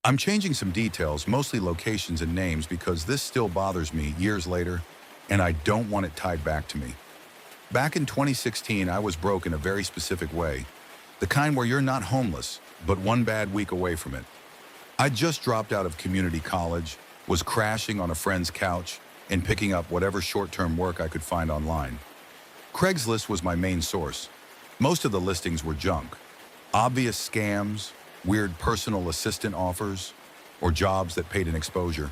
I'm changing some details, mostly locations and names, because this still bothers me years later, and I don't want it tied back to me. Back in 2016, I was broke in a very specific way, the kind where you're not homeless, but one bad week away from it. I just dropped out of community college, was crashing on a friend's couch, and picking up whatever short-term work I could find online. Craigslist was my main source. Most of the listings were junk. Obvious scams, weird personal assistant offers, or jobs that paid an exposure.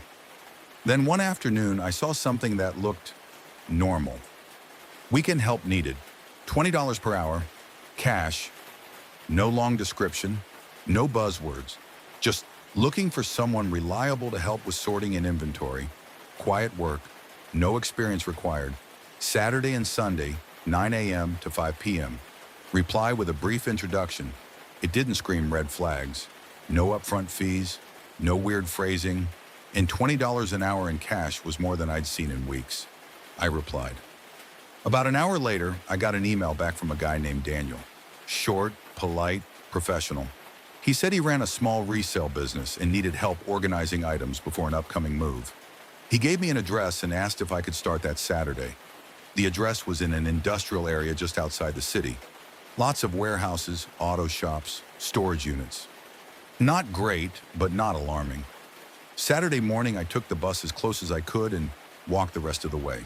Then one afternoon, I saw something that looked normal. Weekend help needed, $20 per hour, cash, no long description, no buzzwords, just looking for someone reliable to help with sorting and inventory, quiet work, no experience required, Saturday and Sunday, 9 a.m. to 5 p.m. Reply with a brief introduction. It didn't scream red flags, no upfront fees, no weird phrasing, and $20 an hour in cash was more than I'd seen in weeks. I replied. About an hour later, I got an email back from a guy named Daniel. Short, polite, professional. He said he ran a small resale business and needed help organizing items before an upcoming move. He gave me an address and asked if I could start that Saturday. The address was in an industrial area just outside the city. Lots of warehouses, auto shops, storage units. Not great, but not alarming. Saturday morning, I took the bus as close as I could and walked the rest of the way.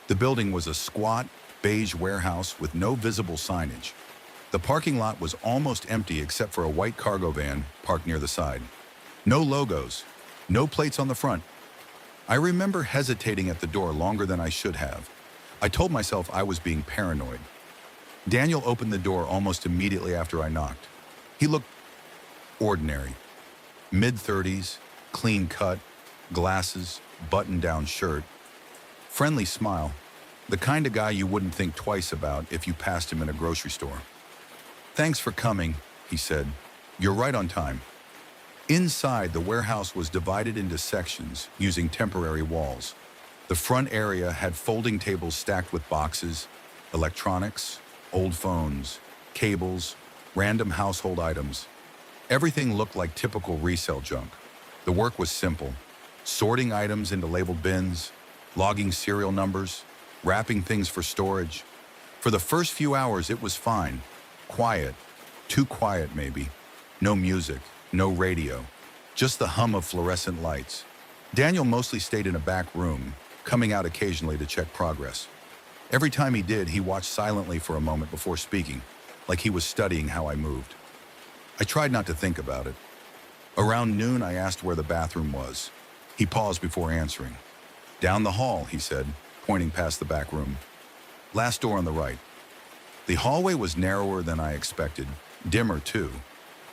The building was a squat, beige warehouse with no visible signage. The parking lot was almost empty except for a white cargo van parked near the side. No logos, no plates on the front. I remember hesitating at the door longer than I should have. I told myself I was being paranoid. Daniel opened the door almost immediately after I knocked. He looked ordinary. Mid-30s, clean cut, glasses, button-down shirt. Friendly smile, the kind of guy you wouldn't think twice about if you passed him in a grocery store. "Thanks for coming," he said. "You're right on time." Inside, the warehouse was divided into sections using temporary walls. The front area had folding tables stacked with boxes, electronics, old phones, cables, random household items. Everything looked like typical resale junk. The work was simple: sorting items into labeled bins, logging serial numbers, wrapping things for storage. For the first few hours, it was fine. Quiet. Too quiet, maybe. No music, no radio. Just the hum of fluorescent lights. Daniel mostly stayed in a back room, coming out occasionally to check progress. Every time he did, he watched silently for a moment before speaking, like he was studying how I moved. I tried not to think about it. Around noon, I asked where the bathroom was. He paused before answering. "Down the hall," he said, pointing past the back room. "Last door on the right." The hallway was narrower than I expected, dimmer too.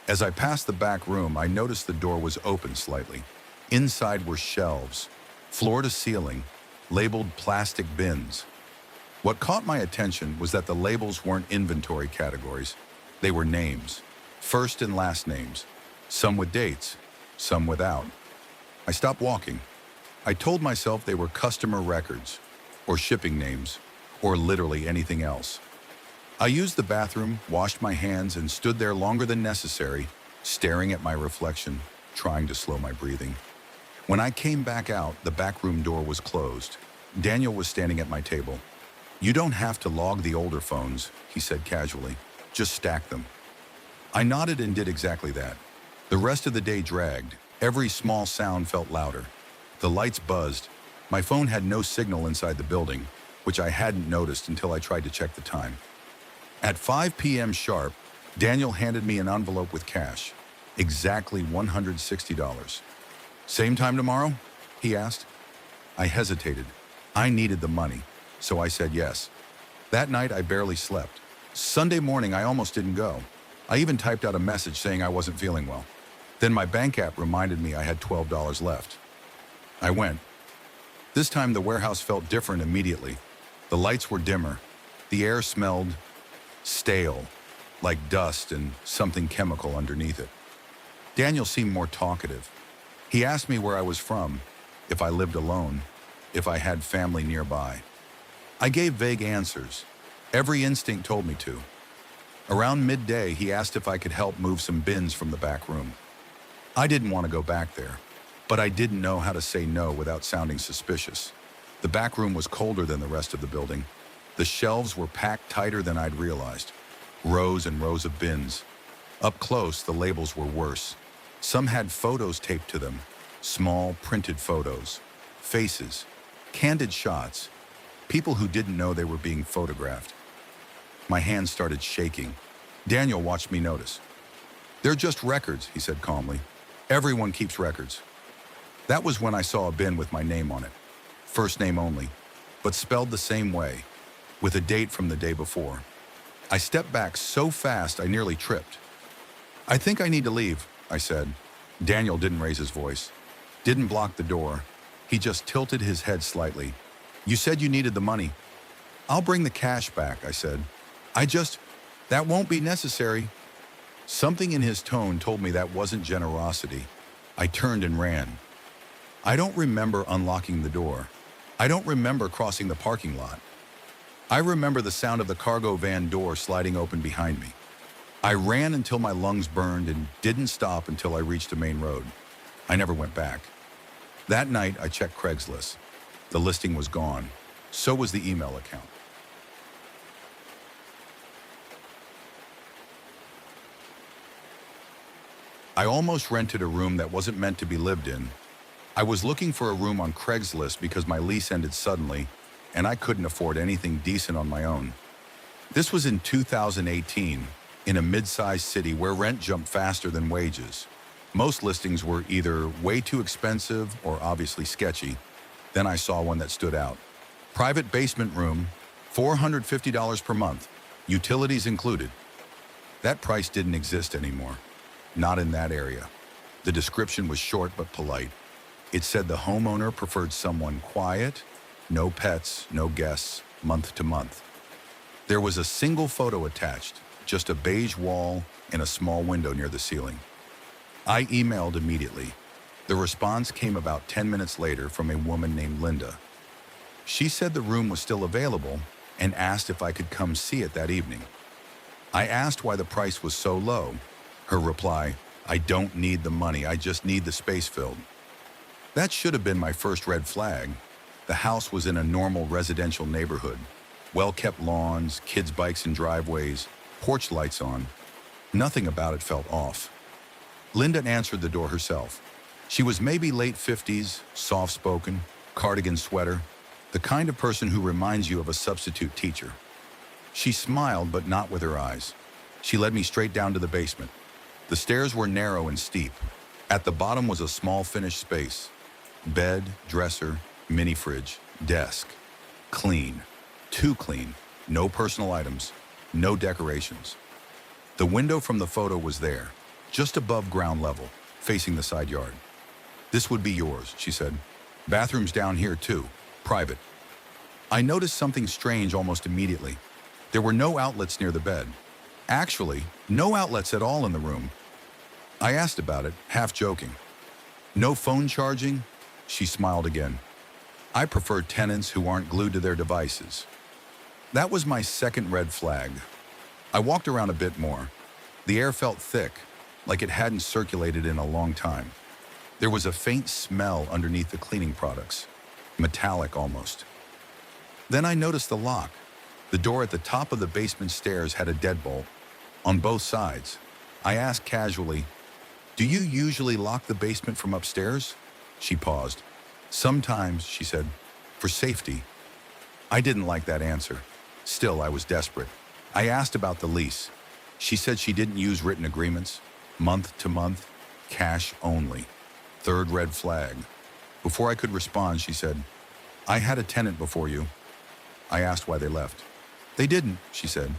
As I passed the back room, I noticed the door was open slightly. Inside were shelves, floor to ceiling, labeled plastic bins. What caught my attention was that the labels weren't inventory categories. They were names, first and last names, some with dates, some without. I stopped walking. I told myself they were customer records, or shipping names, or literally anything else. I used the bathroom, washed my hands, and stood there longer than necessary, staring at my reflection, trying to slow my breathing. When I came back out, the back room door was closed. Daniel was standing at my table. "You don't have to log the older phones," he said casually. "Just stack them." I nodded and did exactly that. The rest of the day dragged. Every small sound felt louder. The lights buzzed. My phone had no signal inside the building, which I hadn't noticed until I tried to check the time. At 5 p.m. sharp, Daniel handed me an envelope with cash, exactly $160. "Same time tomorrow?" he asked. I hesitated. I needed the money, so I said yes. That night, I barely slept. Sunday morning, I almost didn't go. I even typed out a message saying I wasn't feeling well. Then my bank app reminded me I had $12 left. I went. This time, the warehouse felt different immediately. The lights were dimmer. The air smelled stale, like dust and something chemical underneath it. Daniel seemed more talkative. He asked me where I was from, if I lived alone, if I had family nearby. I gave vague answers. Every instinct told me to. Around midday, he asked if I could help move some bins from the back room. I didn't want to go back there, but I didn't know how to say no without sounding suspicious. The back room was colder than the rest of the building. The shelves were packed tighter than I'd realized. Rows and rows of bins. Up close, the labels were worse. Some had photos taped to them. Small, printed photos. Faces. Candid shots. People who didn't know they were being photographed. My hands started shaking. Daniel watched me notice. "They're just records," he said calmly. "Everyone keeps records." That was when I saw a bin with my name on it. First name only, but spelled the same way, with a date from the day before. I stepped back so fast I nearly tripped. "I think I need to leave," I said. Daniel didn't raise his voice, didn't block the door. He just tilted his head slightly. "You said you needed the money." "I'll bring the cash back," I said. That won't be necessary." Something in his tone told me that wasn't generosity. I turned and ran. I don't remember unlocking the door. I don't remember crossing the parking lot. I remember the sound of the cargo van door sliding open behind me. I ran until my lungs burned and didn't stop until I reached a main road. I never went back. That night, I checked Craigslist. The listing was gone. So was the email account. I almost rented a room that wasn't meant to be lived in. I was looking for a room on Craigslist because my lease ended suddenly, and I couldn't afford anything decent on my own. This was in 2018, in a mid-sized city where rent jumped faster than wages. Most listings were either way too expensive or obviously sketchy. Then I saw one that stood out. Private basement room, $450 per month, utilities included. That price didn't exist anymore. Not in that area. The description was short but polite. It said the homeowner preferred someone quiet, no pets, no guests, month to month. There was a single photo attached, just a beige wall and a small window near the ceiling. I emailed immediately. The response came about 10 minutes later from a woman named Linda. She said the room was still available and asked if I could come see it that evening. I asked why the price was so low. Her reply, "I don't need the money, I just need the space filled." That should have been my first red flag. The house was in a normal residential neighborhood. Well-kept lawns, kids' bikes in driveways, porch lights on. Nothing about it felt off. Linda answered the door herself. She was maybe late 50s, soft-spoken, cardigan sweater, the kind of person who reminds you of a substitute teacher. She smiled, but not with her eyes. She led me straight down to the basement. The stairs were narrow and steep. At the bottom was a small finished space. Bed, dresser, mini fridge, desk. Clean. Too clean. No personal items. No decorations. The window from the photo was there, just above ground level, facing the side yard. "This would be yours," she said. "Bathroom's down here too. Private." I noticed something strange almost immediately. There were no outlets near the bed. Actually, no outlets at all in the room. I asked about it, half joking. "No phone charging?" She smiled again. "I prefer tenants who aren't glued to their devices." That was my second red flag. I walked around a bit more. The air felt thick, like it hadn't circulated in a long time. There was a faint smell underneath the cleaning products, metallic almost. Then I noticed the lock. The door at the top of the basement stairs had a deadbolt on both sides. I asked casually, "Do you usually lock the basement from upstairs?" She paused. "Sometimes," she said, "for safety." I didn't like that answer. Still, I was desperate. I asked about the lease. She said she didn't use written agreements, month to month, cash only. Third red flag. Before I could respond, she said, "I had a tenant before you." I asked why they left. "They didn't," she said,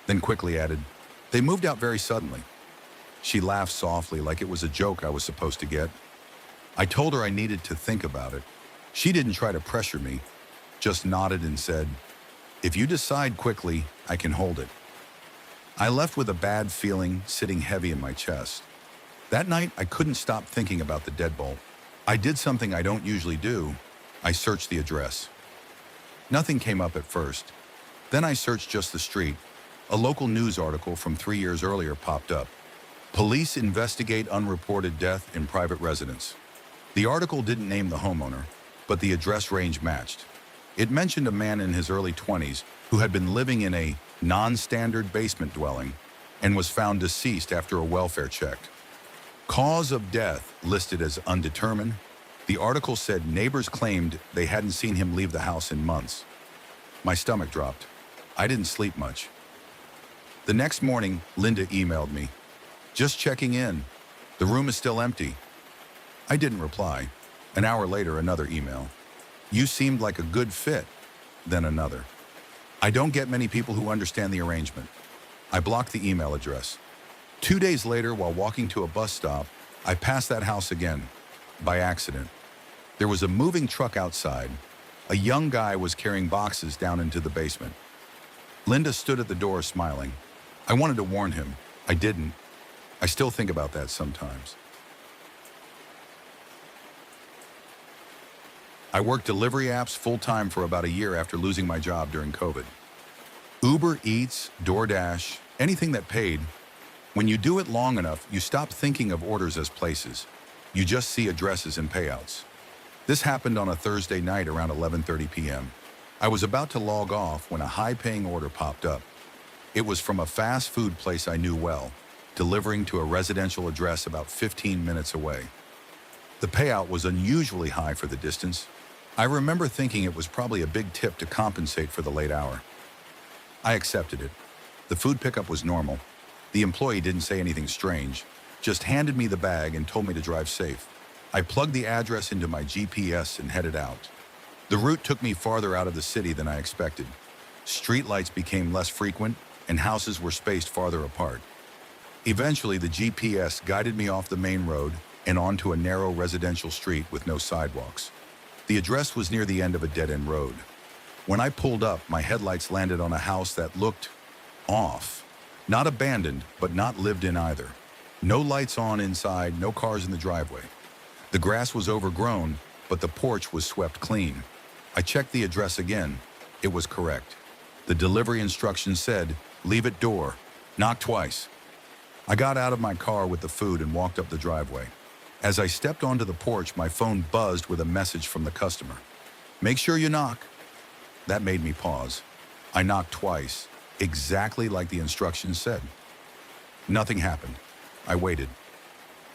then quickly added, "They moved out very suddenly." She laughed softly like it was a joke I was supposed to get. I told her I needed to think about it. She didn't try to pressure me, just nodded and said, "If you decide quickly, I can hold it." I left with a bad feeling sitting heavy in my chest. That night, I couldn't stop thinking about the deadbolt. I did something I don't usually do. I searched the address. Nothing came up at first. Then I searched just the street. A local news article from 3 years earlier popped up. Police investigate unreported death in private residence. The article didn't name the homeowner, but the address range matched. It mentioned a man in his early 20s who had been living in a non-standard basement dwelling and was found deceased after a welfare check. Cause of death listed as undetermined. The article said neighbors claimed they hadn't seen him leave the house in months. My stomach dropped. I didn't sleep much. The next morning, Linda emailed me. Just checking in. The room is still empty. I didn't reply. An hour later, another email. You seemed like a good fit. Then another. I don't get many people who understand the arrangement. I blocked the email address. 2 days later, while walking to a bus stop, I passed that house again, by accident. There was a moving truck outside. A young guy was carrying boxes down into the basement. Linda stood at the door smiling. I wanted to warn him. I didn't. I still think about that sometimes. I worked delivery apps full-time for about a year after losing my job during COVID. Uber Eats, DoorDash, anything that paid. When you do it long enough, you stop thinking of orders as places. You just see addresses and payouts. This happened on a Thursday night around 11:30 p.m. I was about to log off when a high-paying order popped up. It was from a fast food place I knew well, delivering to a residential address about 15 minutes away. The payout was unusually high for the distance. I remember thinking it was probably a big tip to compensate for the late hour. I accepted it. The food pickup was normal. The employee didn't say anything strange, just handed me the bag and told me to drive safe. I plugged the address into my GPS and headed out. The route took me farther out of the city than I expected. Streetlights became less frequent and houses were spaced farther apart. Eventually, the GPS guided me off the main road and onto a narrow residential street with no sidewalks. The address was near the end of a dead-end road. When I pulled up, my headlights landed on a house that looked off. Not abandoned, but not lived in either. No lights on inside, no cars in the driveway. The grass was overgrown, but the porch was swept clean. I checked the address again. It was correct. The delivery instructions said, "Leave at door. Knock twice." I got out of my car with the food and walked up the driveway. As I stepped onto the porch, my phone buzzed with a message from the customer. "Make sure you knock." That made me pause. I knocked twice, exactly like the instructions said. Nothing happened. I waited.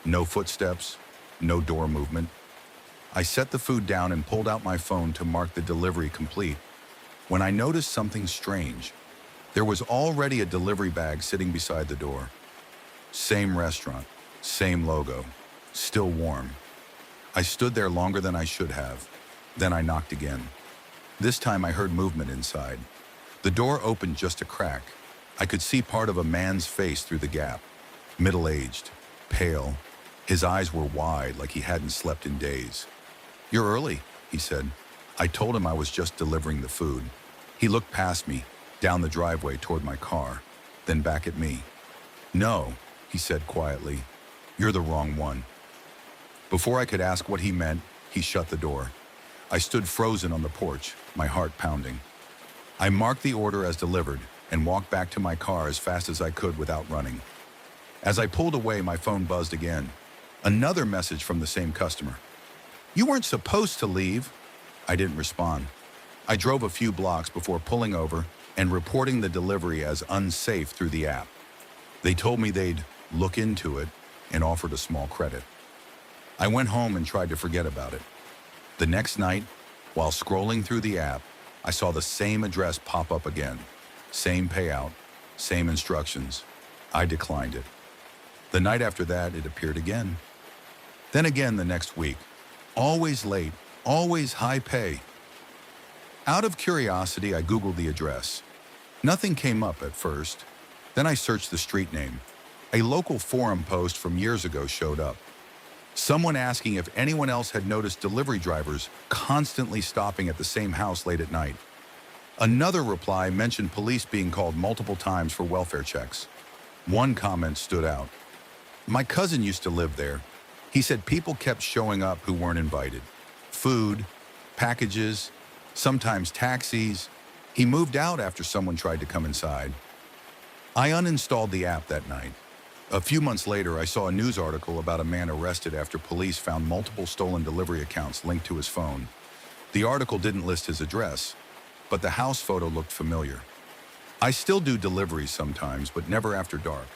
No footsteps, no door movement. I set the food down and pulled out my phone to mark the delivery complete, when I noticed something strange. There was already a delivery bag sitting beside the door. Same restaurant, same logo, still warm. I stood there longer than I should have. Then I knocked again. This time I heard movement inside. The door opened just a crack. I could see part of a man's face through the gap. Middle-aged, pale. His eyes were wide like he hadn't slept in days. "You're early," he said. I told him I was just delivering the food. He looked past me, down the driveway toward my car, then back at me. "No," he said quietly. "You're the wrong one." Before I could ask what he meant, he shut the door. I stood frozen on the porch, my heart pounding. I marked the order as delivered and walked back to my car as fast as I could without running. As I pulled away, my phone buzzed again. Another message from the same customer. "You weren't supposed to leave." I didn't respond. I drove a few blocks before pulling over and reporting the delivery as unsafe through the app. They told me they'd look into it and offered a small credit. I went home and tried to forget about it. The next night, while scrolling through the app, I saw the same address pop up again. Same payout, same instructions. I declined it. The night after that, it appeared again. Then again the next week. Always late, always high pay. Out of curiosity, I Googled the address. Nothing came up at first. Then I searched the street name. A local forum post from years ago showed up. Someone asking if anyone else had noticed delivery drivers constantly stopping at the same house late at night. Another reply mentioned police being called multiple times for welfare checks. One comment stood out. "My cousin used to live there. He said people kept showing up who weren't invited. Food, packages, sometimes taxis. He moved out after someone tried to come inside." I uninstalled the app that night. A few months later, I saw a news article about a man arrested after police found multiple stolen delivery accounts linked to his phone. The article didn't list his address, but the house photo looked familiar. I still do deliveries sometimes, but never after dark.